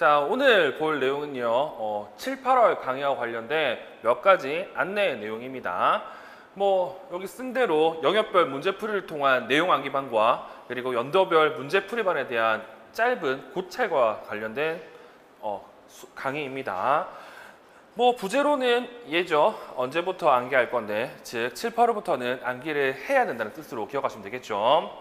자, 오늘 볼 내용은요, 7, 8월 강의와 관련된 몇 가지 안내 내용입니다. 여기 쓴 대로 영역별 문제풀이를 통한 내용 암기반과 그리고 연도별 문제풀이반에 대한 짧은 고찰과 관련된 강의입니다. 부제로는 예죠. 언제부터 암기할 건데, 즉 7, 8월부터는 암기를 해야 된다는 뜻으로 기억하시면 되겠죠.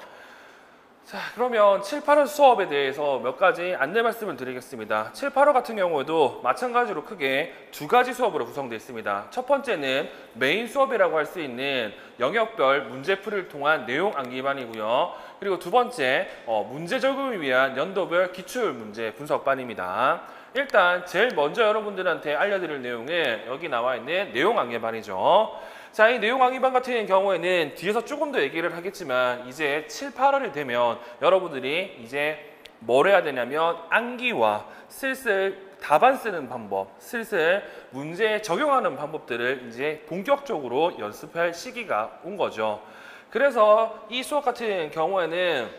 자, 그러면 7, 8월 수업에 대해서 몇 가지 안내 말씀을 드리겠습니다. 7, 8월 같은 경우에도 마찬가지로 크게 두 가지 수업으로 구성되어 있습니다. 첫 번째는 메인 수업이라고 할 수 있는 영역별 문제풀이를 통한 내용 암기반이고요. 그리고 두 번째, 문제 적용을 위한 연도별 기출 문제 분석반입니다. 일단 제일 먼저 여러분들한테 알려드릴 내용은 여기 나와 있는 내용 암기반이죠. 자, 이 내용 암기반 같은 경우에는 뒤에서 조금 더 얘기를 하겠지만 이제 7, 8월이 되면 여러분들이 이제 뭘 해야 되냐면 암기와 슬슬 답안 쓰는 방법, 슬슬 문제 적용하는 방법들을 이제 본격적으로 연습할 시기가 온 거죠. 그래서 이 수업 같은 경우에는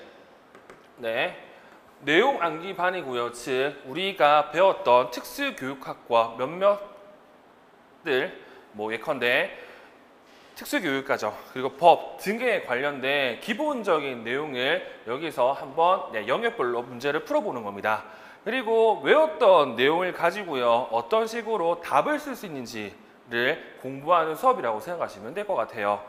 내용 암기반이고요. 즉 우리가 배웠던 특수교육학과 몇몇들 예컨대 특수교육과정 그리고 법 등에 관련된 기본적인 내용을 여기서 한번 영역별로 문제를 풀어보는 겁니다. 그리고 외웠던 내용을 가지고요, 어떤 식으로 답을 쓸 수 있는지를 공부하는 수업이라고 생각하시면 될 것 같아요.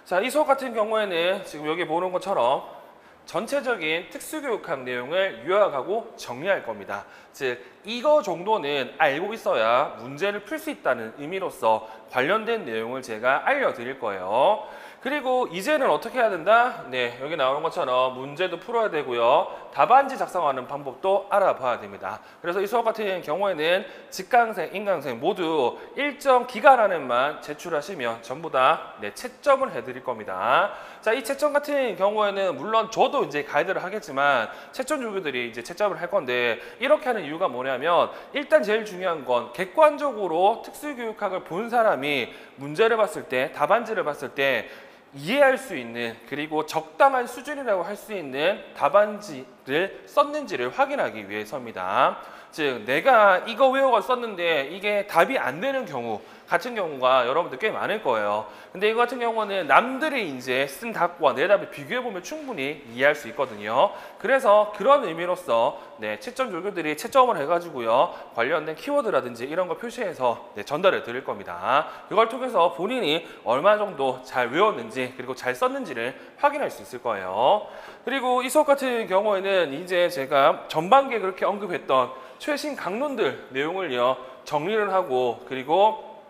자, 이 수업 같은 경우에는 지금 여기 보는 것처럼 전체적인 특수교육학 내용을 요약하고 정리할 겁니다. 즉 이거 정도는 알고 있어야 문제를 풀 수 있다는 의미로서 관련된 내용을 제가 알려드릴 거예요. 그리고 이제는 어떻게 해야 된다? 여기 나오는 것처럼 문제도 풀어야 되고요. 답안지 작성하는 방법도 알아봐야 됩니다. 그래서 이 수업 같은 경우에는 직강생, 인강생 모두 일정 기간 안에만 제출하시면 전부 다 채점을 해드릴 겁니다. 자, 이 채점 같은 경우에는 물론 저도 이제 가이드를 하겠지만 채점 조교들이 이제 채점을 할 건데, 이렇게 하는 이유가 뭐냐면 일단 제일 중요한 건 객관적으로 특수교육학을 본 사람이 문제를 봤을 때, 답안지를 봤을 때 이해할 수 있는, 그리고 적당한 수준이라고 할 수 있는 답안지를 썼는지를 확인하기 위해서입니다. 즉 내가 이거 외우고 썼는데 이게 답이 안 되는 경우 같은 경우가 여러분들 꽤 많을 거예요. 근데 이거 같은 경우는 남들이 이제 쓴 답과 내 답을 비교해보면 충분히 이해할 수 있거든요. 그래서 그런 의미로서 채점 조교들이 채점을 해가지고요, 관련된 키워드라든지 이런 거 표시해서 전달해 드릴 겁니다. 이걸 통해서 본인이 얼마 정도 잘 외웠는지 그리고 잘 썼는지를 확인할 수 있을 거예요. 그리고 이 수업 같은 경우에는 이제 제가 전반기에 그렇게 언급했던 최신 강론들 내용을요 정리를 하고, 그리고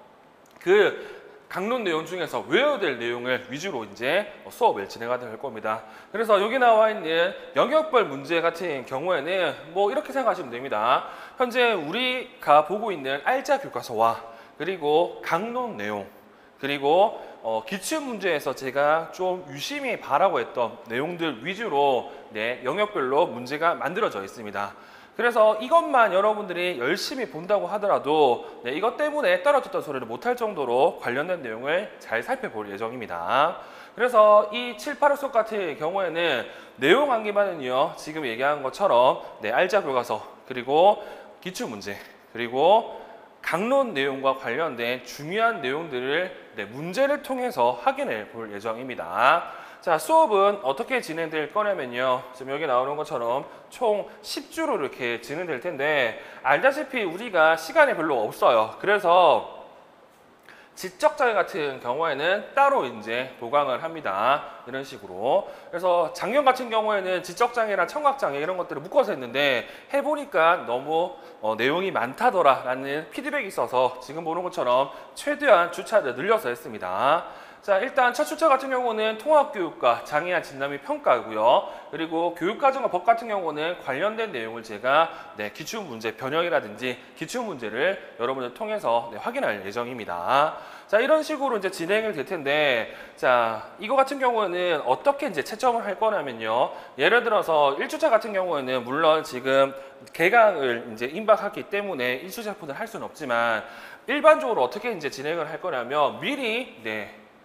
그 강론 내용 중에서 외워야 될 내용을 위주로 이제 수업을 진행하도록 할 겁니다. 그래서 여기 나와 있는 영역별 문제 같은 경우에는 이렇게 생각하시면 됩니다. 현재 우리가 보고 있는 알짜 교과서와 그리고 강론 내용, 그리고 기출 문제에서 제가 좀 유심히 봐라고 했던 내용들 위주로 영역별로 문제가 만들어져 있습니다. 그래서 이것만 여러분들이 열심히 본다고 하더라도 이것 때문에 떨어졌던 소리를 못할 정도로 관련된 내용을 잘 살펴볼 예정입니다. 그래서 이 7, 8월 수업 같은 경우에는 내용 암기반은요, 지금 얘기한 것처럼 알짜 교과서, 그리고 기출문제, 그리고 강론 내용과 관련된 중요한 내용들을 문제를 통해서 확인해 볼 예정입니다. 자, 수업은 어떻게 진행될 거냐면요, 지금 여기 나오는 것처럼 총 10주로 이렇게 진행될 텐데, 알다시피 우리가 시간이 별로 없어요. 그래서 지적장애 같은 경우에는 따로 이제 보강을 합니다. 이런 식으로. 그래서 작년 같은 경우에는 지적장애랑 청각장애 이런 것들을 묶어서 했는데 해보니까 너무 내용이 많다더라 라는 피드백이 있어서 지금 보는 것처럼 최대한 주차를 늘려서 했습니다. 자, 일단 첫 주차 같은 경우는 통합교육과 장애한 진단 및 평가고요. 그리고 교육과정과 법 같은 경우는 관련된 내용을 제가 기출문제 변형이라든지 기출문제를 여러분들 통해서 확인할 예정입니다. 자, 이런 식으로 이제 진행이 될 텐데, 자, 이거 같은 경우는 어떻게 이제 채점을 할 거냐면요, 예를 들어서 1주차 같은 경우에는 물론 지금 개강을 이제 임박했기 때문에 1주차부터 할 수는 없지만, 일반적으로 어떻게 이제 진행을 할 거냐면 미리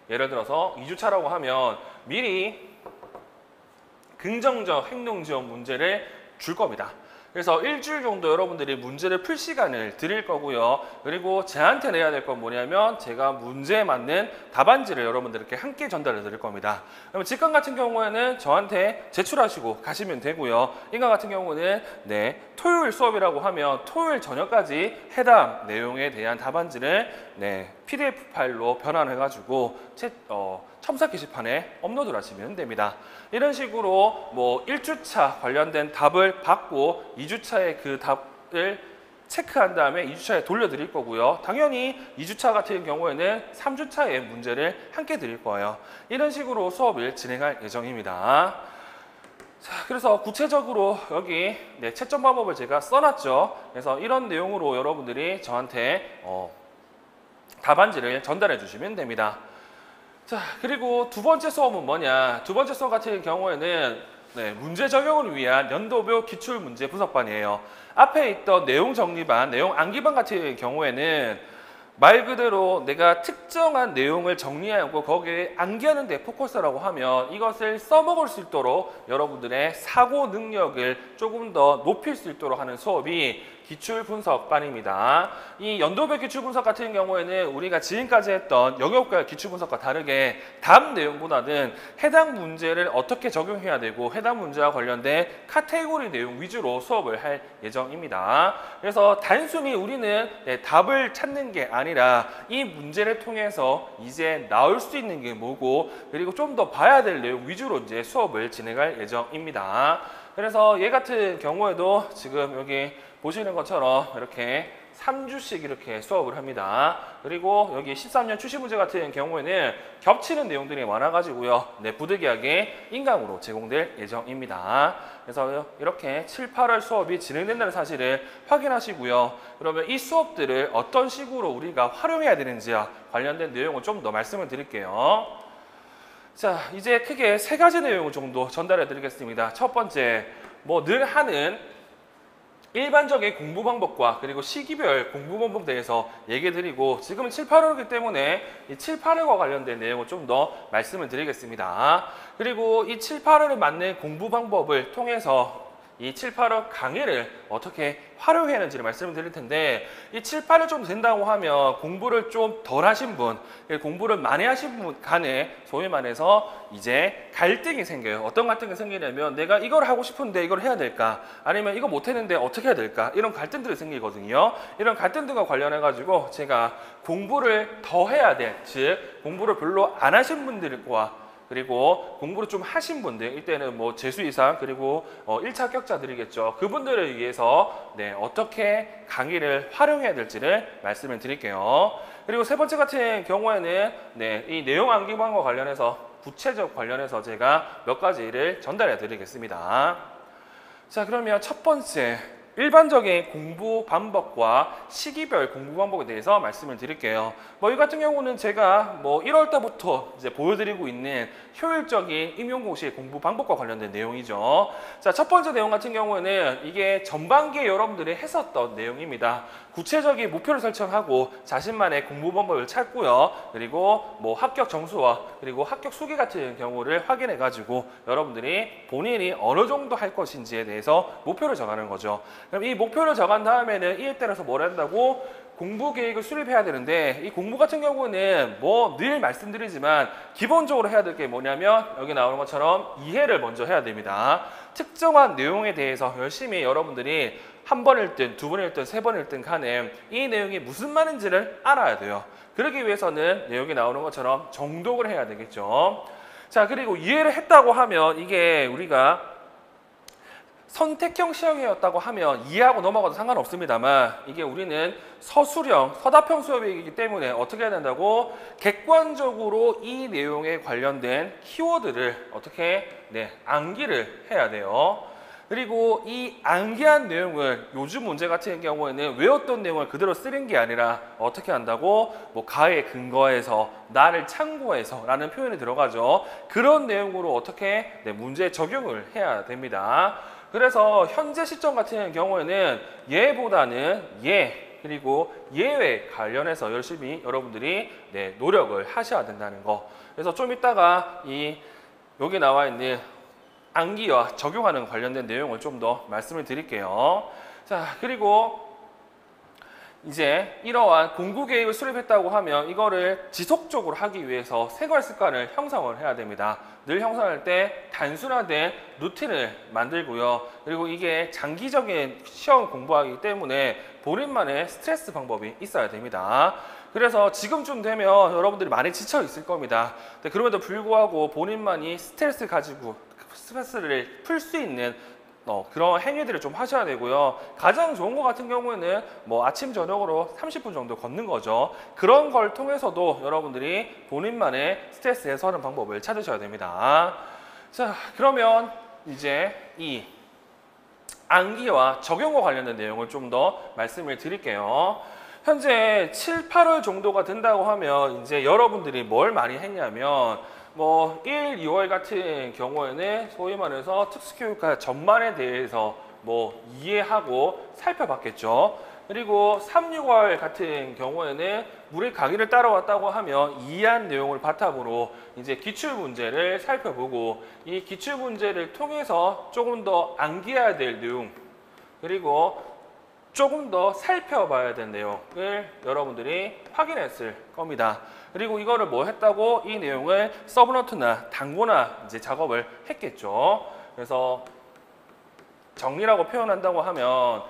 예를 들어서 2주차라고 하면 미리 긍정적 행동 지원 문제를 줄 겁니다. 그래서 일주일 정도 여러분들이 문제를 풀 시간을 드릴 거고요. 그리고 저한테 내야 될 건 뭐냐면 제가 문제에 맞는 답안지를 여러분들께 함께 전달해 드릴 겁니다. 그러면 직관 같은 경우에는 저한테 제출하시고 가시면 되고요. 인강 같은 경우는 토요일 수업이라고 하면 토요일 저녁까지 해당 내용에 대한 답안지를 PDF 파일로 변환해가지고 첨삭 게시판에 업로드를 하시면 됩니다. 이런 식으로 뭐 1주차 관련된 답을 받고 2주차에 그 답을 체크한 다음에 2주차에 돌려드릴 거고요. 당연히 2주차 같은 경우에는 3주차에 문제를 함께 드릴 거예요. 이런 식으로 수업을 진행할 예정입니다. 자, 그래서 구체적으로 여기 채점 방법을 제가 써놨죠. 그래서 이런 내용으로 여러분들이 저한테 답안지를 전달해 주시면 됩니다. 자, 그리고 두 번째 수업은 뭐냐? 두 번째 수업 같은 경우에는 문제 적용을 위한 연도별 기출문제 분석반이에요. 앞에 있던 내용 정리반, 내용 암기반 같은 경우에는 말 그대로 내가 특정한 내용을 정리하고 거기에 암기하는 데 포커스라고 하면 이것을 써먹을 수 있도록 여러분들의 사고 능력을 조금 더 높일 수 있도록 하는 수업이 기출분석반입니다. 이 연도별 기출분석 같은 경우에는 우리가 지금까지 했던 영역별 기출분석과 다르게 답 내용보다는 해당 문제를 어떻게 적용해야 되고 해당 문제와 관련된 카테고리 내용 위주로 수업을 할 예정입니다. 그래서 단순히 우리는 답을 찾는 게 아니라 이 문제를 통해서 이제 나올 수 있는 게 뭐고 그리고 좀 더 봐야 될 내용 위주로 이제 수업을 진행할 예정입니다. 그래서 얘 같은 경우에도 지금 여기 보시는 것처럼 이렇게 3주씩 이렇게 수업을 합니다. 그리고 여기 13년 출시 문제 같은 경우에는 겹치는 내용들이 많아가지고요. 부득이하게 인강으로 제공될 예정입니다. 그래서 이렇게 7, 8월 수업이 진행된다는 사실을 확인하시고요. 그러면 이 수업들을 어떤 식으로 우리가 활용해야 되는지와 관련된 내용을 좀 더 말씀을 드릴게요. 자, 이제 크게 세 가지 내용을 정도 전달해 드리겠습니다. 첫 번째, 뭐 늘 하는 일반적인 공부 방법과 그리고 시기별 공부 방법에 대해서 얘기 드리고 지금은 7, 8월이기 때문에 이 7, 8월과 관련된 내용을 좀 더 말씀을 드리겠습니다. 그리고 이 7, 8월에 맞는 공부 방법을 통해서 이 7, 8월 강의를 어떻게 활용해야 하는지를 말씀을 드릴 텐데 이 7, 8월 좀 된다고 하면 공부를 좀 덜 하신 분, 공부를 많이 하신 분 간에 소위 말해서 이제 갈등이 생겨요. 어떤 갈등이 생기냐면 내가 이걸 하고 싶은데 이걸 해야 될까? 아니면 이거 못 했는데 어떻게 해야 될까? 이런 갈등들이 생기거든요. 이런 갈등들과 관련해 가지고 제가 공부를 더 해야 될, 즉 공부를 별로 안 하신 분들과 그리고 공부를 좀 하신 분들, 이때는 뭐 재수 이상 그리고 1차 합격자들이겠죠. 그분들을 위해서 어떻게 강의를 활용해야 될지를 말씀을 드릴게요. 그리고 세 번째 같은 경우에는 이 내용 암기반과 관련해서 구체적 관련해서 제가 몇 가지를 전달해 드리겠습니다. 자, 그러면 첫 번째 일반적인 공부 방법과 시기별 공부 방법에 대해서 말씀을 드릴게요. 이 같은 경우는 제가 1월 달부터 이제 보여드리고 있는 효율적인 임용고시 공부 방법과 관련된 내용이죠. 자, 첫 번째 내용 같은 경우에는 이게 전반기에 여러분들이 했었던 내용입니다. 구체적인 목표를 설정하고 자신만의 공부 방법을 찾고요. 그리고 합격 점수와 그리고 합격 수기 같은 경우를 확인해 가지고 여러분들이 본인이 어느 정도 할 것인지에 대해서 목표를 정하는 거죠. 그럼 이 목표를 정한 다음에는 이에 따라서 뭘 한다고? 공부 계획을 수립해야 되는데 이 공부 같은 경우는 늘 말씀드리지만 기본적으로 해야 될 게 뭐냐면 여기 나오는 것처럼 이해를 먼저 해야 됩니다. 특정한 내용에 대해서 열심히 여러분들이 한 번 읽든 두 번 읽든 세 번 읽든 간에 이 내용이 무슨 말인지를 알아야 돼요. 그러기 위해서는 여기 나오는 것처럼 정독을 해야 되겠죠. 자, 그리고 이해를 했다고 하면 이게 우리가 선택형 시험이었다고 하면 이해하고 넘어가도 상관없습니다만 이게 우리는 서술형, 서답형 수업이기 때문에 어떻게 해야 된다고? 객관적으로 이 내용에 관련된 키워드를 어떻게 암기를 해야 돼요. 그리고 이 암기한 내용을 요즘 문제 같은 경우에는 외웠던 내용을 그대로 쓰는 게 아니라 어떻게 한다고? 가에 근거해서 나를 참고해서 라는 표현이 들어가죠. 그런 내용으로 어떻게 문제 적용을 해야 됩니다. 그래서 현재 시점 같은 경우에는 얘보다는 얘 그리고 얘에 관련해서 열심히 여러분들이 노력을 하셔야 된다는 거. 그래서 좀 이따가 여기 나와 있는 암기와 적용하는 관련된 내용을 좀 더 말씀을 드릴게요. 자, 그리고 이제 이러한 공부 계획을 수립했다고 하면 이거를 지속적으로 하기 위해서 생활 습관을 형성을 해야 됩니다. 늘 형성할 때 단순화된 루틴을 만들고요. 그리고 이게 장기적인 시험 공부하기 때문에 본인만의 스트레스 방법이 있어야 됩니다. 그래서 지금쯤 되면 여러분들이 많이 지쳐 있을 겁니다. 근데 그럼에도 불구하고 본인만이 스트레스를 풀 수 있는 그런 행위들을 좀 하셔야 되고요. 가장 좋은 것 같은 경우에는 뭐 아침 저녁으로 30분 정도 걷는 거죠. 그런 걸 통해서도 여러분들이 본인만의 스트레스 해소하는 방법을 찾으셔야 됩니다. 자, 그러면 이제 이 암기와 적용과 관련된 내용을 좀 더 말씀을 드릴게요. 현재 7, 8월 정도가 된다고 하면 이제 여러분들이 뭘 많이 했냐면 뭐 1, 2월 같은 경우에는 소위 말해서 특수교육과 전반에 대해서 뭐 이해하고 살펴봤겠죠. 그리고 3, 6월 같은 경우에는 우리 강의를 따라왔다고 하면 이해한 내용을 바탕으로 이제 기출문제를 살펴보고 이 기출문제를 통해서 조금 더 암기해야 될 내용 그리고 조금 더 살펴봐야 될 내용을 여러분들이 확인했을 겁니다. 그리고 이거를 뭐 했다고 이 내용을 서브노트나 단고나 이제 작업을 했겠죠. 그래서 정리라고 표현한다고 하면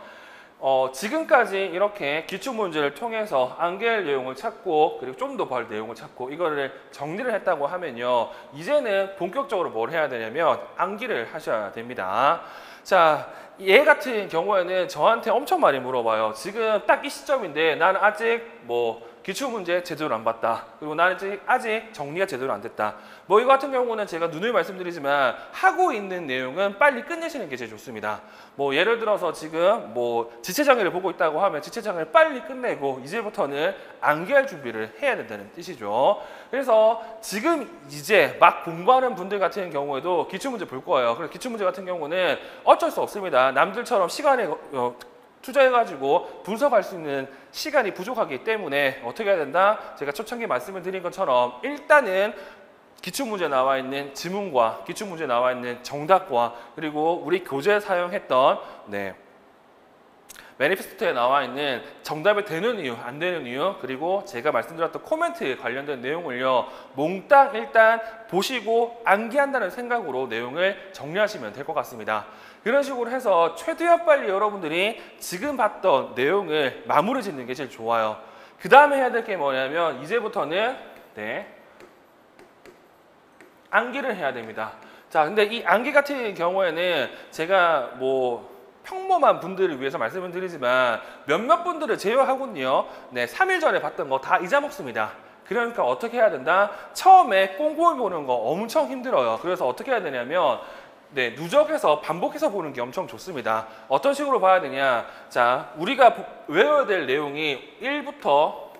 지금까지 이렇게 기출문제를 통해서 암기할 내용을 찾고 그리고 좀 더 벌 내용을 찾고 이거를 정리를 했다고 하면요. 이제는 본격적으로 뭘 해야 되냐면 암기를 하셔야 됩니다. 자, 얘 같은 경우에는 저한테 엄청 많이 물어봐요. 지금 딱 이 시점인데 나는 아직 뭐 기출문제 제대로 안 봤다. 그리고 나는 아직 정리가 제대로 안 됐다. 뭐 이거 같은 경우는 제가 누누이 말씀드리지만 하고 있는 내용은 빨리 끝내시는 게 제일 좋습니다. 뭐 예를 들어서 지금 뭐 지체장애를 보고 있다고 하면 지체장애를 빨리 끝내고 이제부터는 암기할 준비를 해야 된다는 뜻이죠. 그래서 지금 이제 막 공부하는 분들 같은 경우에도 기출문제 볼 거예요. 그래서 기출문제 같은 경우는 어쩔 수 없습니다. 남들처럼 시간에 투자해가지고 분석할 수 있는 시간이 부족하기 때문에 어떻게 해야 된다? 제가 초창기에 말씀을 드린 것처럼 일단은 기출문제에 나와 있는 지문과 기출문제에 나와 있는 정답과 그리고 우리 교재에 사용했던 매니페스토에 나와 있는 정답이 되는 이유, 안 되는 이유 그리고 제가 말씀드렸던 코멘트에 관련된 내용을요. 몽땅 일단 보시고 암기한다는 생각으로 내용을 정리하시면 될 것 같습니다. 이런 식으로 해서 최대한 빨리 여러분들이 지금 봤던 내용을 마무리 짓는 게 제일 좋아요. 그 다음에 해야 될 게 뭐냐면 이제부터는 암기를 해야 됩니다. 자, 근데 이 암기 같은 경우에는 제가 뭐 평범한 분들을 위해서 말씀을 드리지만 몇몇 분들을 제외하고는요. 3일 전에 봤던 거 다 잊어먹습니다. 그러니까 어떻게 해야 된다? 처음에 꼼꼼히 보는 거 엄청 힘들어요. 그래서 어떻게 해야 되냐면 누적해서 반복해서 보는 게 엄청 좋습니다. 어떤 식으로 봐야 되냐? 자, 우리가 외워야 될 내용이 1부터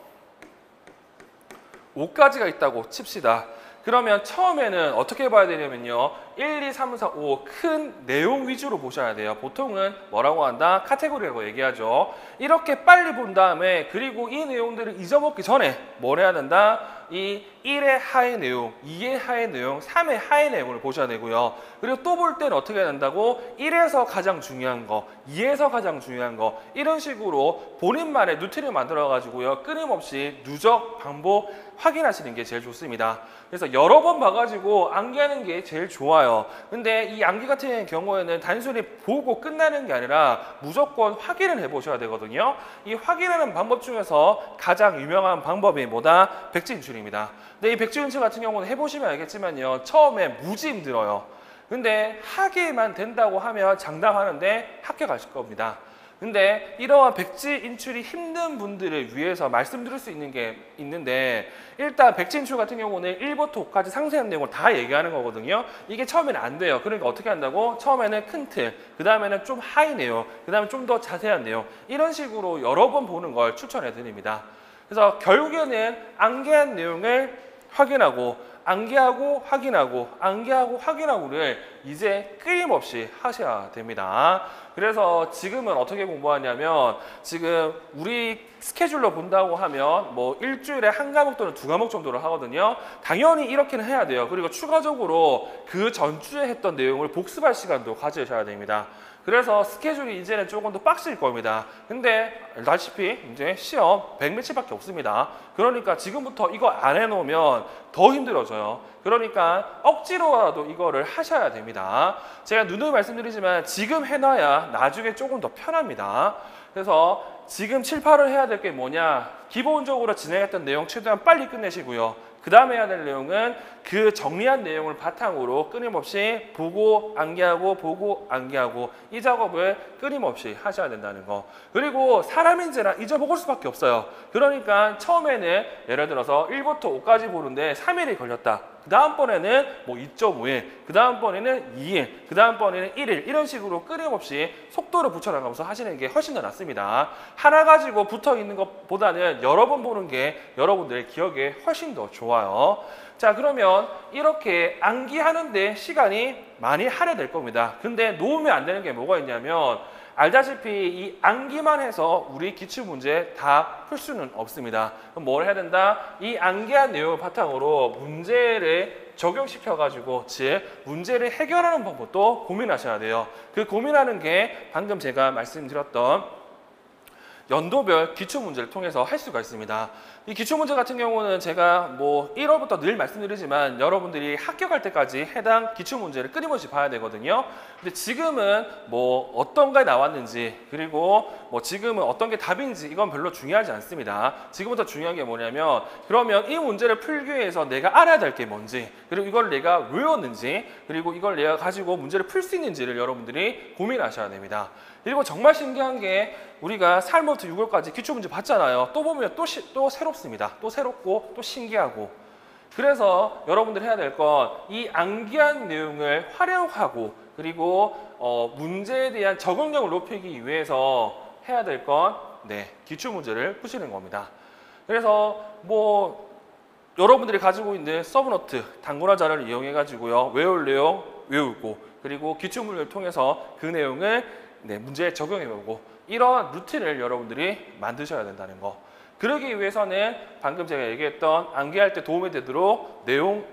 5까지가 있다고 칩시다. 그러면 처음에는 어떻게 봐야 되냐면요. 1, 2, 3, 4, 5 큰 내용 위주로 보셔야 돼요. 보통은 뭐라고 한다? 카테고리라고 얘기하죠. 이렇게 빨리 본 다음에 그리고 이 내용들을 잊어먹기 전에 뭘 해야 된다? 이 1의 하의 내용, 2의 하의 내용, 3의 하의 내용을 보셔야 되고요. 그리고 또 볼 때는 어떻게 해야 된다고? 1에서 가장 중요한 거, 2에서 가장 중요한 거 이런 식으로 본인만의 루틴을 만들어가지고요. 끊임없이 누적, 반복 확인하시는 게 제일 좋습니다. 그래서 여러 번 봐가지고 암기하는 게 제일 좋아요. 근데 이 암기 같은 경우에는 단순히 보고 끝나는 게 아니라 무조건 확인을 해보셔야 되거든요. 이 확인하는 방법 중에서 가장 유명한 방법이 뭐다? 백지인출입니다. 근데 이 백지인출 같은 경우는 해보시면 알겠지만요. 처음에 무지 힘들어요. 근데 하기만 된다고 하면 장담하는데 합격하실 겁니다. 근데 이러한 백지 인출이 힘든 분들을 위해서 말씀드릴 수 있는 게 있는데 일단 백지 인출 같은 경우는 1부터 5까지 상세한 내용을 다 얘기하는 거거든요. 이게 처음에는 안 돼요. 그러니까 어떻게 한다고? 처음에는 큰 틀, 그 다음에는 좀 하이 내용, 그 다음에 좀 더 자세한 내용 이런 식으로 여러 번 보는 걸 추천해 드립니다. 그래서 결국에는 암기한 내용을 확인하고 암기하고 확인하고 암기하고 확인하고를 이제 끊임없이 하셔야 됩니다. 그래서 지금은 어떻게 공부하냐면 지금 우리 스케줄로 본다고 하면 뭐 일주일에 한 과목 또는 두 과목 정도를 하거든요. 당연히 이렇게는 해야 돼요. 그리고 추가적으로 그 전주에 했던 내용을 복습할 시간도 가지셔야 됩니다. 그래서 스케줄이 이제는 조금 더 빡실 겁니다. 근데 알다시피 이제 시험 100매치밖에 없습니다. 그러니까 지금부터 이거 안 해놓으면 더 힘들어져요. 그러니까 억지로라도 이거를 하셔야 됩니다. 제가 누누이 말씀드리지만 지금 해놔야 나중에 조금 더 편합니다. 그래서 지금 7, 8월 해야 될 게 뭐냐? 기본적으로 진행했던 내용 최대한 빨리 끝내시고요. 그 다음에 해야 될 내용은 그 정리한 내용을 바탕으로 끊임없이 보고 암기하고 보고 암기하고 이 작업을 끊임없이 하셔야 된다는 거. 그리고 사람인지라 잊어먹을 수밖에 없어요. 그러니까 처음에는 예를 들어서 1부터 5까지 보는데 3일이 걸렸다. 그 다음번에는 뭐 2.5일, 그 다음번에는 2일, 그 다음번에는 1일 이런 식으로 끊임없이 속도를 붙여나가면서 하시는 게 훨씬 더 낫습니다. 하나 가지고 붙어 있는 것보다는 여러 번 보는 게 여러분들의 기억에 훨씬 더 좋아요. 자, 그러면 이렇게 암기하는데 시간이 많이 할애될 겁니다. 근데 놓으면 안 되는 게 뭐가 있냐면 알다시피 이 암기만 해서 우리 기출문제 다 풀 수는 없습니다. 그럼 뭘 해야 된다? 이 암기한 내용을 바탕으로 문제를 적용시켜가지고 즉 문제를 해결하는 방법도 고민하셔야 돼요. 그 고민하는 게 방금 제가 말씀드렸던 연도별 기출문제를 통해서 할 수가 있습니다. 이 기출문제 같은 경우는 제가 뭐 1월부터 늘 말씀드리지만 여러분들이 합격할 때까지 해당 기출문제를 끊임없이 봐야 되거든요. 근데 지금은 뭐 어떤 게 나왔는지 그리고 뭐 지금은 어떤 게 답인지 이건 별로 중요하지 않습니다. 지금부터 중요한 게 뭐냐면 그러면 이 문제를 풀기 위해서 내가 알아야 될 게 뭔지 그리고 이걸 내가 외웠는지 그리고 이걸 내가 가지고 문제를 풀 수 있는지를 여러분들이 고민하셔야 됩니다. 그리고 정말 신기한 게 우리가 4월부터 6월까지 기출문제 봤잖아요. 또 보면 또 새롭습니다. 또 새롭고 또 신기하고. 그래서 여러분들이 해야 될 건 이 암기한 내용을 활용하고 그리고 문제에 대한 적응력을 높이기 위해서 해야 될 건 기출문제를 푸시는 겁니다. 그래서 뭐 여러분들이 가지고 있는 서브노트, 단권화 자료를 이용해 가지고요. 외울 내용 외우고 그리고 기출문제를 통해서 그 내용을 문제에 적용해보고 이러한 루틴을 여러분들이 만드셔야 된다는 거. 그러기 위해서는 방금 제가 얘기했던 암기할 때 도움이 되도록 내용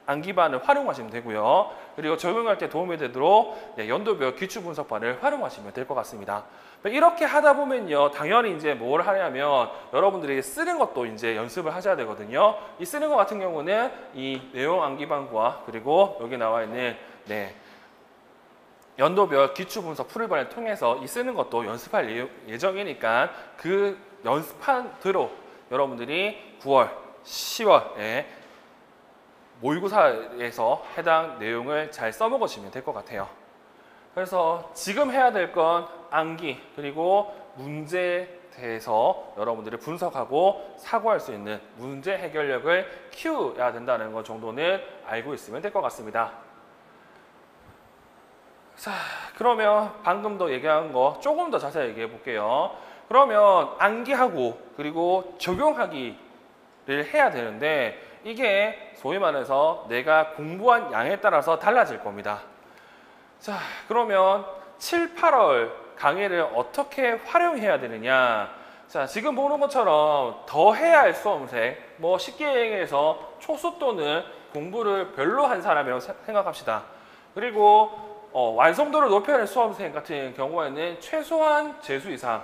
암기반을 활용하시면 되고요. 그리고 적용할 때 도움이 되도록 연도별 기출분석반을 활용하시면 될 것 같습니다. 이렇게 하다 보면요, 당연히 이제 뭘 하냐면 여러분들이 쓰는 것도 이제 연습을 하셔야 되거든요. 이 쓰는 것 같은 경우는 이 내용 암기반과 그리고 여기 나와 있는 연도별 기출분석 풀이반을 통해서 이 쓰는 것도 연습할 예정이니까 그 연습한 대로 여러분들이 9월, 10월에 모의고사에서 해당 내용을 잘 써먹으시면 될 것 같아요. 그래서 지금 해야 될 건 암기 그리고 문제에 대해서 여러분들이 분석하고 사고할 수 있는 문제 해결력을 키워야 된다는 것 정도는 알고 있으면 될 것 같습니다. 자, 그러면 방금도 얘기한 거 조금 더 자세히 얘기해 볼게요. 그러면 암기하고 그리고 적용하기를 해야 되는데 이게 소위 말해서 내가 공부한 양에 따라서 달라질 겁니다. 자, 그러면 7, 8월 강의를 어떻게 활용해야 되느냐. 자, 지금 보는 것처럼 더 해야 할 수험생, 뭐 쉽게 얘기해서 초수 또는 공부를 별로 한 사람이라고 생각합시다. 그리고 완성도를 높여야 할 수험생 같은 경우에는 최소한 재수 이상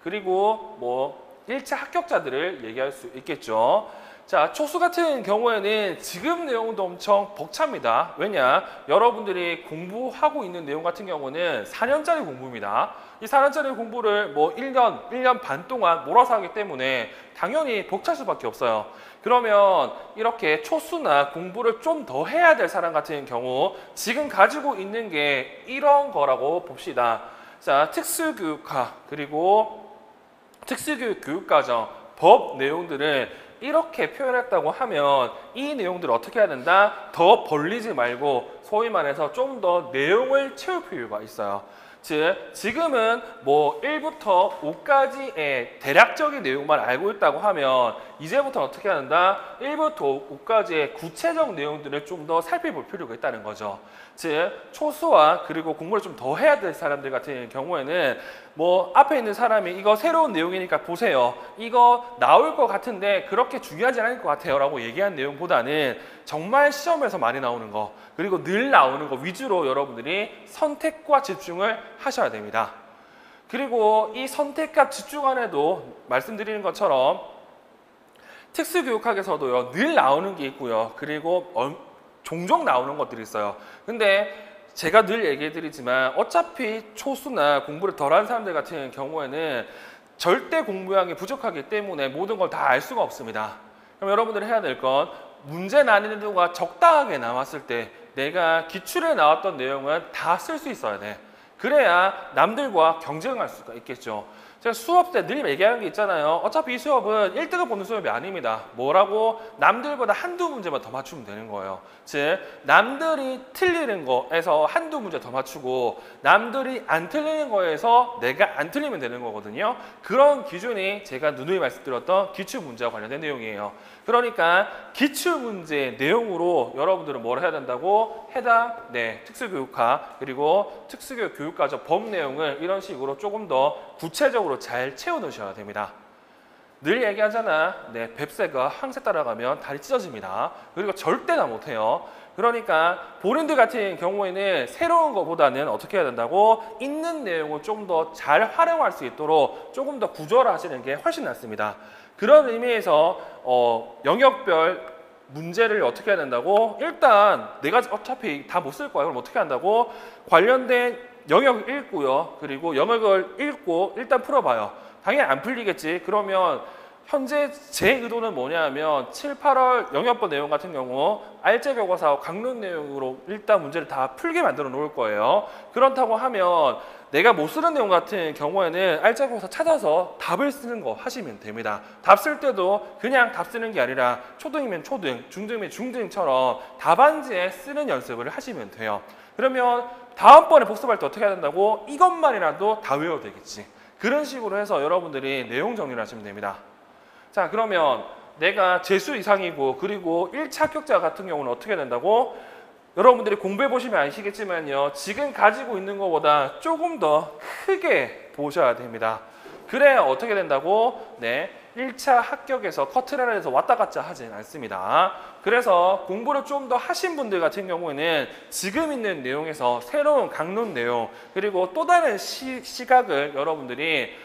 그리고 뭐 1차 합격자들을 얘기할 수 있겠죠. 자, 초수 같은 경우에는 지금 내용도 엄청 벅찹니다. 왜냐? 여러분들이 공부하고 있는 내용 같은 경우는 4년짜리 공부입니다. 이 4년짜리 공부를 뭐 1년 반 동안 몰아서 하기 때문에 당연히 벅찰 수밖에 없어요. 그러면 이렇게 초수나 공부를 좀 더 해야 될 사람 같은 경우 지금 가지고 있는 게 이런 거라고 봅시다. 자, 특수교육학 그리고 특수교육 교육과정 법 내용들을 이렇게 표현했다고 하면 이 내용들을 어떻게 해야 된다? 더 벌리지 말고 소위 말해서 좀 더 내용을 채울 필요가 있어요. 즉 지금은 뭐 1부터 5까지의 대략적인 내용만 알고 있다고 하면 이제부터 어떻게 한다? 1부터 5까지의 구체적 내용들을 좀 더 살펴볼 필요가 있다는 거죠. 즉 초수와 그리고 공부를 좀 더 해야 될 사람들 같은 경우에는 뭐 앞에 있는 사람이 이거 새로운 내용이니까 보세요. 이거 나올 것 같은데 그렇게 중요하지 않을 것 같아요 라고 얘기한 내용보다는 정말 시험에서 많이 나오는 거 그리고 늘 나오는 거 위주로 여러분들이 선택과 집중을 하셔야 됩니다. 그리고 이 선택과 집중 안에도 말씀드리는 것처럼 특수교육학에서도요 늘 나오는 게 있고요. 그리고 종종 나오는 것들이 있어요. 근데 제가 늘 얘기해드리지만 어차피 초수나 공부를 덜한 사람들 같은 경우에는 절대 공부량이 부족하기 때문에 모든 걸 다 알 수가 없습니다. 그럼 여러분들이 해야 될 건 문제 난이도가 적당하게 나왔을 때 내가 기출에 나왔던 내용은 다 쓸 수 있어야 돼. 그래야 남들과 경쟁할 수가 있겠죠. 제가 수업 때 늘 얘기하는 게 있잖아요. 어차피 이 수업은 1등을 보는 수업이 아닙니다. 뭐라고? 남들보다 한두 문제만 더 맞추면 되는 거예요. 즉 남들이 틀리는 거에서 한두 문제 더 맞추고 남들이 안 틀리는 거에서 내가 안 틀리면 되는 거거든요. 그런 기준이 제가 누누이 말씀드렸던 기출문제와 관련된 내용이에요. 그러니까 기출문제 내용으로 여러분들은 뭘 해야 된다고? 해당 특수교육학 그리고 특수교육 교육과정 법 내용을 이런 식으로 조금 더 구체적으로 잘 채워놓으셔야 됩니다. 늘 얘기하잖아. 뱁새가 항새 따라가면 다리 찢어집니다. 그리고 절대 다 못해요. 그러니까 본인들 같은 경우에는 새로운 것보다는 어떻게 해야 된다고? 있는 내용을 좀 더 잘 활용할 수 있도록 조금 더 구조화하시는 게 훨씬 낫습니다. 그런 의미에서 영역별 문제를 어떻게 해야 된다고? 일단 내가 어차피 다 못 쓸 거야. 그럼 어떻게 한다고? 관련된 영역을 읽고요. 그리고 영역을 읽고 일단 풀어봐요. 당연히 안 풀리겠지. 그러면 현재 제 의도는 뭐냐면 7, 8월 영역법 내용 같은 경우 알짜 교과서와 강론 내용으로 일단 문제를 다 풀게 만들어 놓을 거예요. 그렇다고 하면 내가 못 쓰는 내용 같은 경우에는 알짜 교과서 찾아서 답을 쓰는 거 하시면 됩니다. 답 쓸 때도 그냥 답 쓰는 게 아니라 초등이면 초등, 중등이면 중등처럼 답안지에 쓰는 연습을 하시면 돼요. 그러면 다음번에 복습할 때 어떻게 해야 된다고? 이것만이라도 다 외워도 되겠지. 그런 식으로 해서 여러분들이 내용 정리를 하시면 됩니다. 자, 그러면 내가 재수 이상이고 그리고 1차 합격자 같은 경우는 어떻게 된다고? 여러분들이 공부해 보시면 아시겠지만요. 지금 가지고 있는 것보다 조금 더 크게 보셔야 됩니다. 그래야 어떻게 된다고? 1차 합격에서 커트라인에서 왔다 갔다 하진 않습니다. 그래서 공부를 좀 더 하신 분들 같은 경우에는 지금 있는 내용에서 새로운 강론 내용 그리고 또 다른 시각을 여러분들이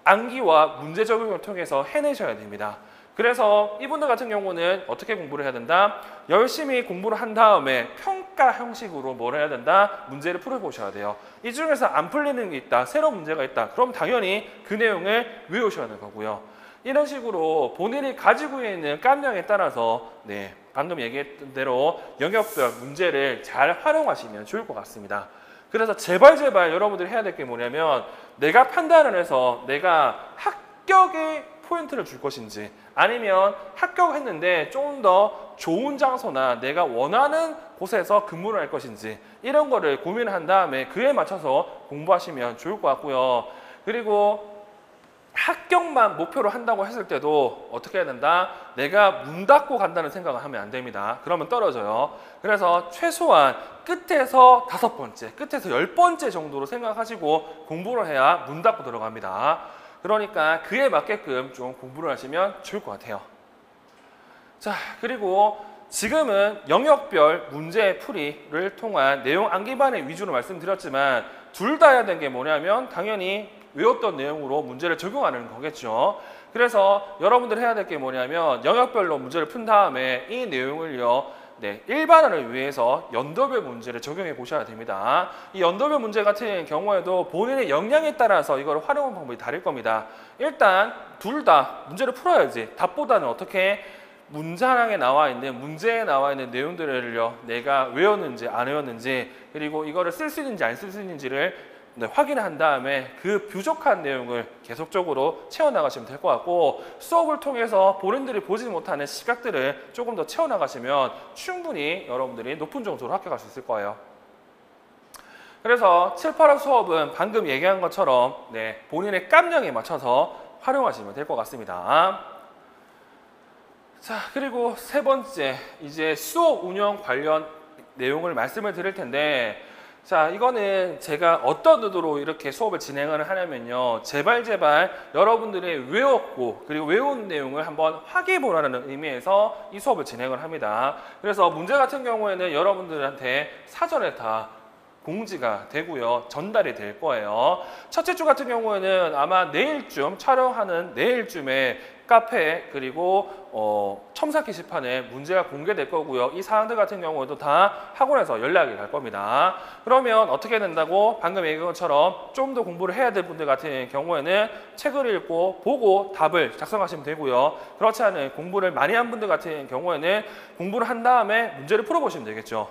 암기와 문제 적용을 통해서 해내셔야 됩니다. 그래서 이분들 같은 경우는 어떻게 공부를 해야 된다? 열심히 공부를 한 다음에 평가 형식으로 뭘 해야 된다? 문제를 풀어보셔야 돼요. 이 중에서 안 풀리는 게 있다, 새로운 문제가 있다. 그럼 당연히 그 내용을 외우셔야 하는 거고요. 이런 식으로 본인이 가지고 있는 깜냥에 따라서 방금 얘기했던 대로 영역별 문제를 잘 활용하시면 좋을 것 같습니다. 그래서 제발 여러분들이 해야 될 게 뭐냐면 내가 판단을 해서 내가 합격의 포인트를 줄 것인지 아니면 합격했는데 좀 더 좋은 장소나 내가 원하는 곳에서 근무를 할 것인지 이런 거를 고민을 한 다음에 그에 맞춰서 공부하시면 좋을 것 같고요. 그리고 합격만 목표로 한다고 했을 때도 어떻게 해야 된다? 내가 문 닫고 간다는 생각을 하면 안 됩니다. 그러면 떨어져요. 그래서 최소한 끝에서 5번째, 끝에서 10번째 정도로 생각하시고 공부를 해야 문 닫고 들어갑니다. 그러니까 그에 맞게끔 좀 공부를 하시면 좋을 것 같아요. 자, 그리고 지금은 영역별 문제 풀이를 통한 내용 암기반의 위주로 말씀드렸지만 둘 다 해야 되는 게 뭐냐면 당연히 외웠던 내용으로 문제를 적용하는 거겠죠. 그래서 여러분들 해야 될 게 뭐냐면 영역별로 문제를 푼 다음에 이 내용을요. 일반화를 위해서 연도별 문제를 적용해 보셔야 됩니다. 이 연도별 문제 같은 경우에도 본인의 역량에 따라서 이걸 활용하는 방법이 다를 겁니다. 일단 둘 다 문제를 풀어야지. 답보다는 어떻게 문장에 나와 있는 문제에 나와 있는 내용들을요. 내가 외웠는지 안 외웠는지 그리고 이거를 쓸 수 있는지 안 쓸 수 있는지를 확인한 다음에 그 부족한 내용을 계속적으로 채워나가시면 될 것 같고 수업을 통해서 본인들이 보지 못하는 시각들을 조금 더 채워나가시면 충분히 여러분들이 높은 점수로 합격할 수 있을 거예요. 그래서 7, 8학 수업은 방금 얘기한 것처럼 본인의 깜냥에 맞춰서 활용하시면 될 것 같습니다. 자, 그리고 세 번째, 이제 수업 운영 관련 내용을 말씀을 드릴 텐데, 자, 이거는 제가 어떤 의도로 이렇게 수업을 진행을 하냐면요, 제발 여러분들이 외웠고 그리고 외운 내용을 한번 확인해 보라는 의미에서 이 수업을 진행을 합니다. 그래서 문제 같은 경우에는 여러분들한테 사전에 다 공지가 되고요, 전달이 될 거예요. 첫째 주 같은 경우에는 아마 내일쯤, 촬영하는 내일쯤에 카페 그리고 첨삭 게시판에 문제가 공개될 거고요. 이 사항들 같은 경우에도 다 학원에서 연락이 갈 겁니다. 그러면 어떻게 된다고? 방금 얘기한 것처럼 좀 더 공부를 해야 될 분들 같은 경우에는 책을 읽고 보고 답을 작성하시면 되고요. 그렇지 않은 공부를 많이 한 분들 같은 경우에는 공부를 한 다음에 문제를 풀어보시면 되겠죠.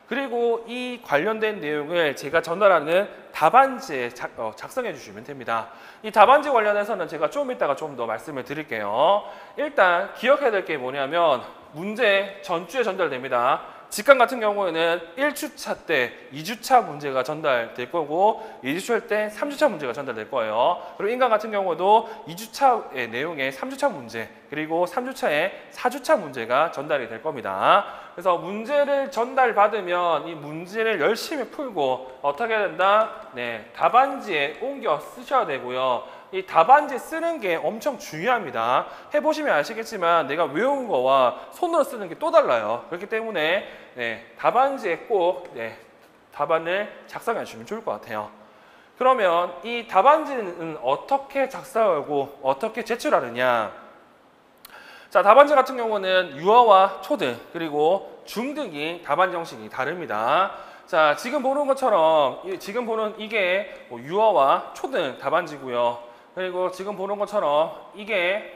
그리고 이 관련된 내용을 제가 전달하는 답안지에 작성해 주시면 됩니다. 이 답안지 관련해서는 제가 좀 이따가 좀 더 말씀을 드릴게요. 일단 기억해야 될 게 뭐냐면 문제 전주에 전달됩니다. 직강 같은 경우에는 1주차 때 2주차 문제가 전달될 거고 2주차 때 3주차 문제가 전달될 거예요. 그리고 인강 같은 경우도 2주차의 내용에 3주차 문제 그리고 3주차에 4주차 문제가 전달이 될 겁니다. 그래서 문제를 전달받으면 이 문제를 열심히 풀고 어떻게 된다? 답안지에 옮겨 쓰셔야 되고요. 이 답안지 쓰는 게 엄청 중요합니다. 해보시면 아시겠지만 내가 외운 거와 손으로 쓰는 게 또 달라요. 그렇기 때문에 답안지에 꼭 답안을 작성해 주시면 좋을 것 같아요. 그러면 이 답안지는 어떻게 작성하고 어떻게 제출하느냐? 자, 답안지 같은 경우는 유어와 초등 그리고 중등이 답안지 형식이 다릅니다. 자, 지금 보는 것처럼 지금 보는 이게 유어와 초등 답안지고요. 그리고 지금 보는 것처럼 이게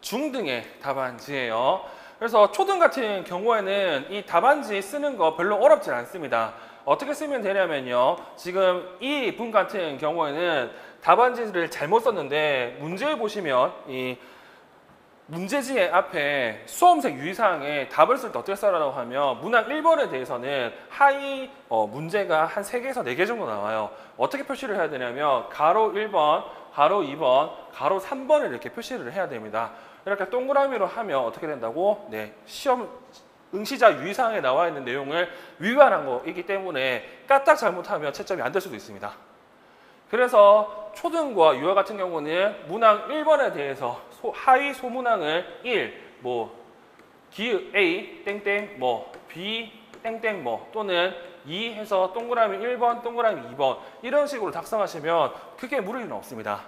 중등의 답안지예요. 그래서 초등 같은 경우에는 이 답안지 쓰는 거 별로 어렵지 않습니다. 어떻게 쓰면 되냐면요, 지금 이 분 같은 경우에는 답안지를 잘못 썼는데 문제를 보시면 이 문제지 앞에 수험생 유의사항에 답을 쓸 때 어떻게 써라고 하면 문항 1번에 대해서는 하위 문제가 한 3개에서 4개 정도 나와요. 어떻게 표시를 해야 되냐면 가로 1번, 가로 2번, 가로 3번을 이렇게 표시를 해야 됩니다. 이렇게 동그라미로 하면 어떻게 된다고? 시험 응시자 유의사항에 나와 있는 내용을 위반한 거이기 때문에 까딱 잘못하면 채점이 안 될 수도 있습니다. 그래서 초등과 유아 같은 경우는 문항 1번에 대해서 하위 소문항을 1, 기읍 A, 땡땡, B, 땡땡, 또는 2 해서 동그라미 1번, 동그라미 2번 이런 식으로 작성하시면 크게 물을 일은 없습니다.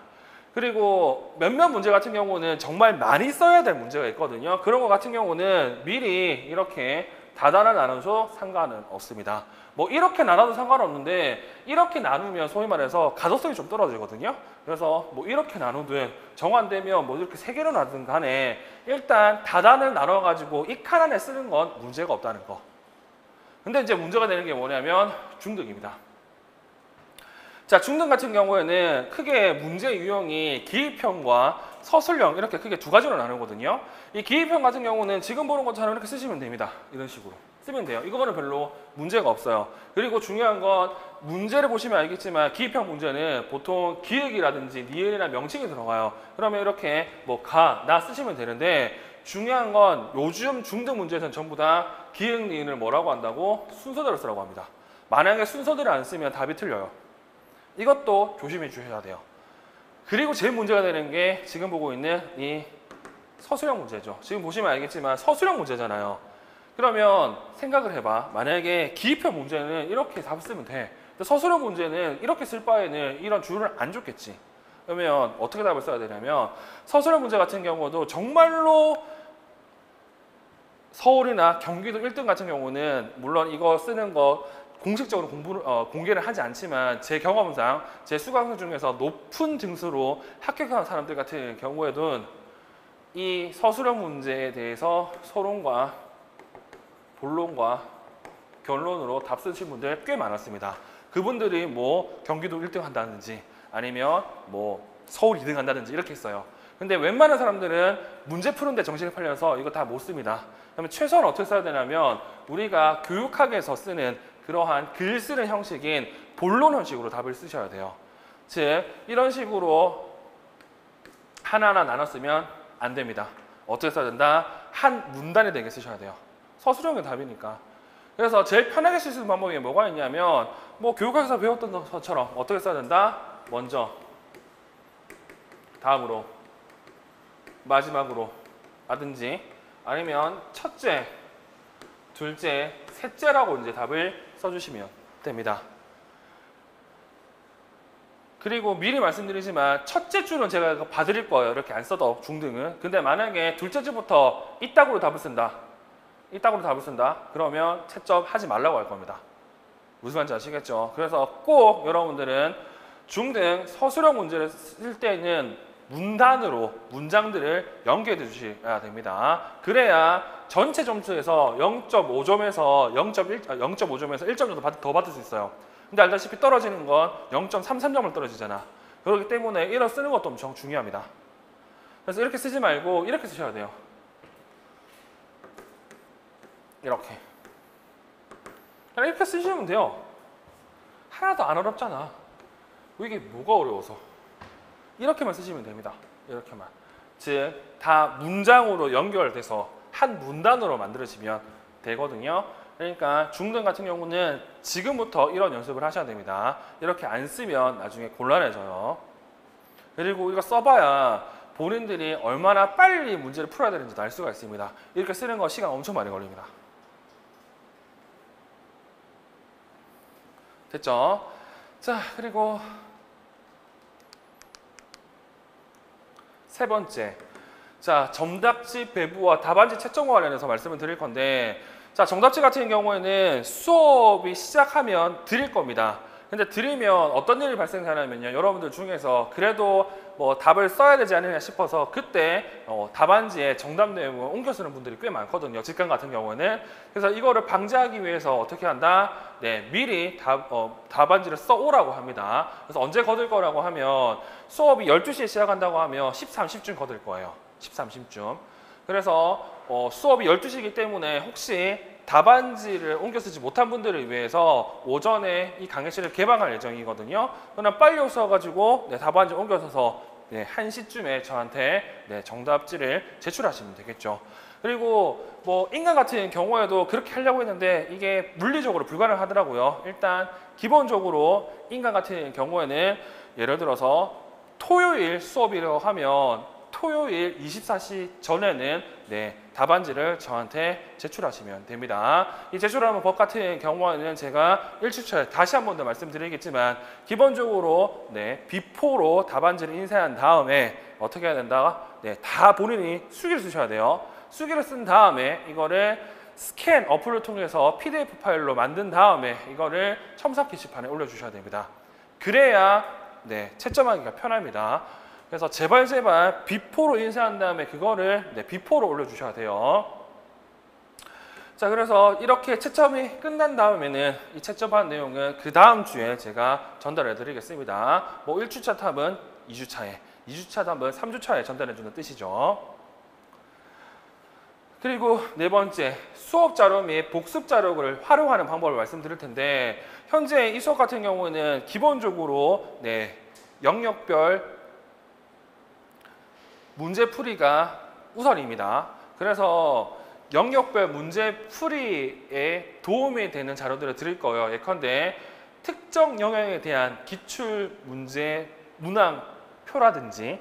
그리고 몇몇 문제 같은 경우는 정말 많이 써야 될 문제가 있거든요. 그런 거 같은 경우는 미리 이렇게 다단을 나눠서 상관은 없습니다. 이렇게 나눠도 상관없는데 이렇게 나누면 소위 말해서 가독성이 좀 떨어지거든요. 그래서 이렇게 나누든 정한되면 이렇게 3개로 나누든 간에 일단 다단을 나눠가지고 이 칸 안에 쓰는 건 문제가 없다는 거. 근데 이제 문제가 되는 게 뭐냐면 중등입니다. 자, 중등 같은 경우에는 크게 문제 유형이 기입형과 서술형 이렇게 크게 두 가지로 나누거든요. 이 기입형 같은 경우는 지금 보는 것처럼 이렇게 쓰시면 됩니다. 이런 식으로 쓰면 돼요. 이거는 별로 문제가 없어요. 그리고 중요한 건 문제를 보시면 알겠지만 기입형 문제는 보통 기역이라든지 니은이나 명칭이 들어가요. 그러면 이렇게 가, 나 쓰시면 되는데 중요한 건 요즘 중등 문제에서는 전부 다 기역, 니은을 뭐라고 한다고? 순서대로 쓰라고 합니다. 만약에 순서대로 안 쓰면 답이 틀려요. 이것도 조심해 주셔야 돼요. 그리고 제일 문제가 되는 게 지금 보고 있는 이 서술형 문제죠. 지금 보시면 알겠지만 서술형 문제잖아요. 그러면 생각을 해봐. 만약에 기입형 문제는 이렇게 답 쓰면 돼. 근데 서술형 문제는 이렇게 쓸 바에는 이런 줄을 안 줬겠지. 그러면 어떻게 답을 써야 되냐면 서술형 문제 같은 경우도 정말로 서울이나 경기도 1등 같은 경우는 물론 이거 쓰는 거 공식적으로 공개를 하지 않지만 제 경험상 제 수강생 중에서 높은 등수로 합격한 사람들 같은 경우에도 이 서술형 문제에 대해서 서론과 본론과 결론으로 답 쓰신 분들 꽤 많았습니다. 그분들이 경기도 1등 한다든지 아니면 서울 2등 한다든지 이렇게 했어요. 근데 웬만한 사람들은 문제 푸는데 정신이 팔려서 이거 다 못 씁니다. 그러면 최소한 어떻게 써야 되냐면 우리가 교육학에서 쓰는 그러한 글 쓰는 형식인 본론 형식으로 답을 쓰셔야 돼요. 즉 이런 식으로 하나하나 나눠 쓰면 안 됩니다. 어떻게 써야 된다? 한 문단이 되게 쓰셔야 돼요. 서술형의 답이니까. 그래서 제일 편하게 쓸 수 있는 방법이 뭐가 있냐면 뭐 교육학에서 배웠던 것처럼 어떻게 써야 된다? 먼저, 다음으로, 마지막으로 라든지 아니면 첫째, 둘째, 셋째라고 이제 답을 써주시면 됩니다. 그리고 미리 말씀드리지만 첫째 줄은 제가 봐드릴 거예요. 이렇게 안 써도 중등은. 근데 만약에 둘째 줄부터 이따구로 답을 쓴다. 이따구로 답을 쓴다. 그러면 채점 하지 말라고 할 겁니다. 무슨 말인지 아시겠죠? 그래서 꼭 여러분들은 중등 서술형 문제를 쓸 때는 문단으로 문장들을 연결해 주셔야 됩니다. 그래야 전체 점수에서 0.5점에서 0.5점에서 1점 정도 더 받을 수 있어요. 근데 알다시피 떨어지는 건 0.33점을 떨어지잖아. 그렇기 때문에 이런 쓰는 것도 엄청 중요합니다. 그래서 이렇게 쓰지 말고 이렇게 쓰셔야 돼요. 이렇게. 그냥 이렇게 쓰시면 돼요. 하나도 안 어렵잖아. 이게 뭐가 어려워서. 이렇게만 쓰시면 됩니다. 이렇게만. 즉, 다 문장으로 연결돼서 한 문단으로 만들어지면 되거든요. 그러니까 중등 같은 경우는 지금부터 이런 연습을 하셔야 됩니다. 이렇게 안 쓰면 나중에 곤란해져요. 그리고 이거 써봐야 본인들이 얼마나 빨리 문제를 풀어야 되는지 알 수가 있습니다. 이렇게 쓰는 거 시간 엄청 많이 걸립니다. 됐죠? 자, 그리고 세 번째. 자, 정답지 배부와 답안지 채점과 관련해서 말씀을 드릴 건데, 자, 정답지 같은 경우에는 수업이 시작하면 드릴 겁니다. 근데 드리면 어떤 일이 발생하냐면요. 여러분들 중에서 그래도 뭐 답을 써야 되지 않느냐 싶어서 그때 답안지에 정답 내용을 옮겨 쓰는 분들이 꽤 많거든요. 직강 같은 경우는. 그래서 이거를 방지하기 위해서 어떻게 한다? 네, 미리 답안지를 써오라고 합니다. 그래서 언제 거둘 거라고 하면 수업이 12시에 시작한다고 하면 13, 10쯤 거둘 거예요. 13, 10쯤. 그래서 수업이 12시이기 때문에 혹시 답안지를 옮겨 쓰지 못한 분들을 위해서 오전에 이 강의실을 개방할 예정이거든요. 그러나 빨리 오셔가지고 답안지 옮겨 서서 1시쯤에 저한테 정답지를 제출하시면 되겠죠. 그리고 뭐 인강 같은 경우에도 그렇게 하려고 했는데 이게 물리적으로 불가능하더라고요. 일단 기본적으로 인강 같은 경우에는 예를 들어서 토요일 수업이라고 하면 토요일 24시 전에는 답안지를 저한테 제출하시면 됩니다. 이 제출하는 법 같은 경우에는 제가 1주차에 다시 한 번 더 말씀드리겠지만 기본적으로 비포로 답안지를 인쇄한 다음에 어떻게 해야 된다? 다 본인이 수기를 쓰셔야 돼요. 수기를 쓴 다음에 이거를 스캔 어플을 통해서 PDF 파일로 만든 다음에 이거를 첨삭 게시판에 올려주셔야 됩니다. 그래야 채점하기가 편합니다. 그래서 제발 비포로 인쇄한 다음에 그거를 비포로 올려주셔야 돼요. 자, 그래서 이렇게 채점이 끝난 다음에는 이 채점한 내용은 그 다음 주에 제가 전달해 드리겠습니다. 뭐 1주차 탑은 2주차에, 2주차 탑은 3주차에 전달해 주는 뜻이죠. 그리고 네 번째, 수업 자료 및 복습 자료를 활용하는 방법을 말씀드릴 텐데 현재 이 수업 같은 경우는 기본적으로 영역별 문제풀이가 우선입니다. 그래서 영역별 문제풀이에 도움이 되는 자료들을 드릴 거예요. 예컨대 특정 영역에 대한 기출 문제 문항표라든지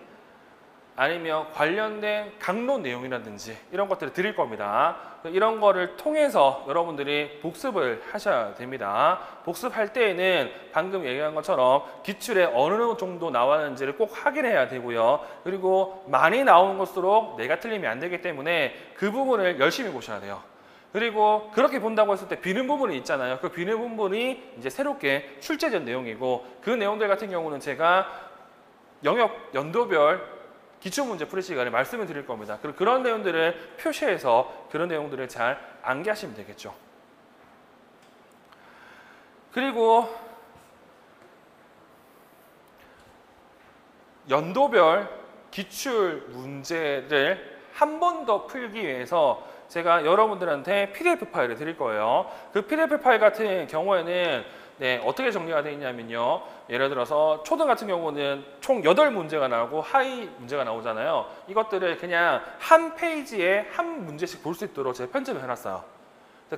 아니면 관련된 강론 내용이라든지 이런 것들을 드릴 겁니다. 이런 거를 통해서 여러분들이 복습을 하셔야 됩니다. 복습할 때에는 방금 얘기한 것처럼 기출에 어느 정도 나왔는지를 꼭 확인해야 되고요. 그리고 많이 나오는 것으로 내가 틀리면 안 되기 때문에 그 부분을 열심히 보셔야 돼요. 그리고 그렇게 본다고 했을 때 비는 부분이 있잖아요. 그 비는 부분이 이제 새롭게 출제된 내용이고 그 내용들 같은 경우는 제가 영역 연도별 기출문제 풀이 시간에 말씀을 드릴 겁니다. 그리고 그런 내용들을 표시해서 그런 내용들을 잘 암기하시면 되겠죠. 그리고 연도별 기출 문제를 한 번 더 풀기 위해서 제가 여러분들한테 PDF 파일을 드릴 거예요. 그 PDF 파일 같은 경우에는 어떻게 정리가 되어 있냐면요. 예를 들어서 초등 같은 경우는 총 8문제가 나오고 하위 문제가 나오잖아요. 이것들을 그냥 한 페이지에 한 문제씩 볼 수 있도록 제가 편집을 해놨어요.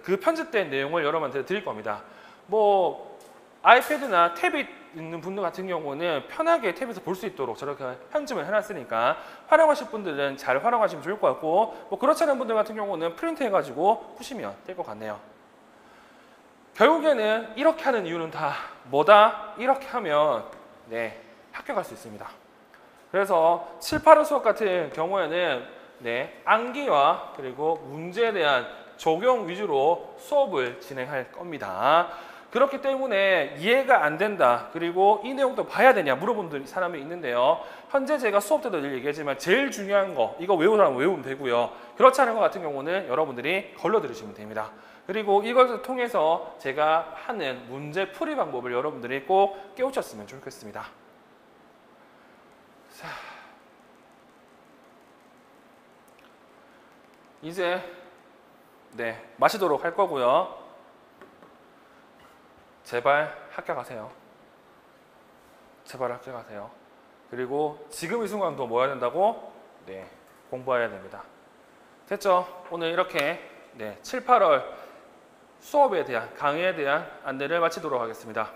그 편집된 내용을 여러분한테 드릴 겁니다. 뭐 아이패드나 탭이 있는 분들 같은 경우는 편하게 탭에서 볼 수 있도록 저렇게 편집을 해놨으니까 활용하실 분들은 잘 활용하시면 좋을 것 같고, 뭐 그렇지 않은 분들 같은 경우는 프린트 해가지고 푸시면 될 것 같네요. 결국에는 이렇게 하는 이유는 다 뭐다? 이렇게 하면 합격할 수 있습니다. 그래서 7, 8월 수업 같은 경우에는 암기와 그리고 문제에 대한 적용 위주로 수업을 진행할 겁니다. 그렇기 때문에 이해가 안 된다, 그리고 이 내용도 봐야 되냐 물어보는 사람이 있는데요. 현재 제가 수업 때도 늘 얘기하지만 제일 중요한 거, 이거 외우라면 외우면 되고요. 그렇지 않은 것 같은 경우는 여러분들이 걸러 들으시면 됩니다. 그리고 이것을 통해서 제가 하는 문제 풀이 방법을 여러분들이 꼭 깨우쳤으면 좋겠습니다. 자, 이제 마치도록 할 거고요. 제발 합격하세요. 제발 합격하세요. 그리고 지금 이 순간도 뭐 해야 된다고? 공부해야 됩니다. 됐죠? 오늘 이렇게 7, 8월 수업에 대한, 강의에 대한 안내를 마치도록 하겠습니다.